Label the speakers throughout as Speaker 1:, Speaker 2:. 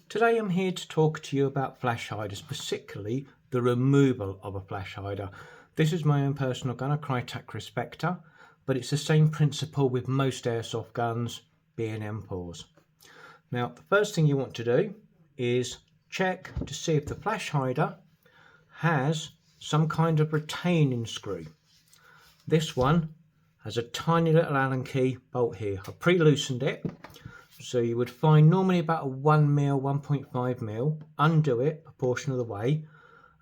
Speaker 1: Today I'm here to talk to you about flash hiders, particularly the removal of a flash hider. This is my own personal gun, a Krytac Kriss Vector, but it's the same principle with most airsoft guns, being M4s. Now, the first thing you want to do is check to see if the flash hider has some kind of retaining screw. This one has a tiny little Allen key bolt here. I pre-loosened it, so you would find normally about a 1mm, 1.5mm. Undo it a portion of the way,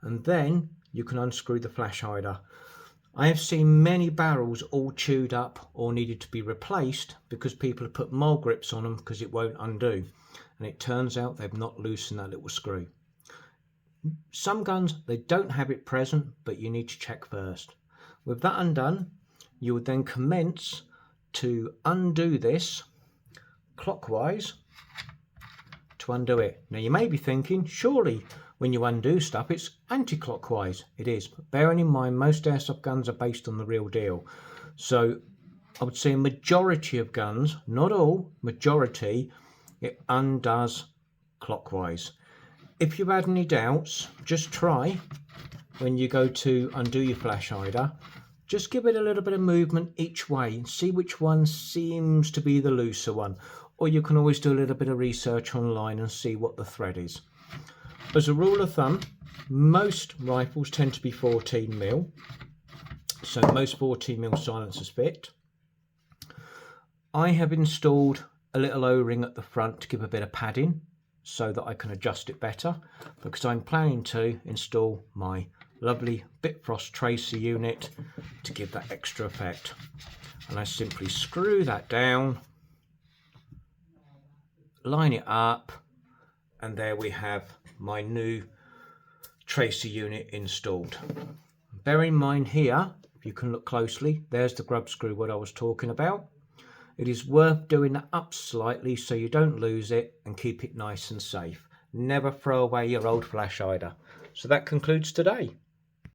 Speaker 1: and then you can unscrew the flash hider. I have seen many barrels all chewed up or needed to be replaced because people have put mole grips on them because it won't undo, and it turns out they've not loosened that little screw. Some guns, they don't have it present, but you need to check first. With that undone, you would then commence to undo this clockwise to undo it. Now you may be thinking, surely when you undo stuff it's anti-clockwise. It is, but bearing in mind most airsoft guns are based on the real deal. So I would say a majority of guns, not all, majority, it undoes clockwise. If you had any doubts, just try when you go to undo your flash hider, just give it a little bit of movement each way and see which one seems to be the looser one. Or you can always do a little bit of research online and see what the thread is. As a rule of thumb, most rifles tend to be 14mm, so most 14mm silencers fit. I have installed a little O-ring at the front to give a bit of padding so that I can adjust it better, because I'm planning to install my lovely Bitfrost tracer unit to give that extra effect. And I simply screw that down, line it up, and there we have my new tracer unit installed. Bear in mind here, if you can look closely, there's the grub screw what I was talking about. It is worth doing that up slightly so you don't lose it and keep it nice and safe. Never throw away your old flash hider. So that concludes today.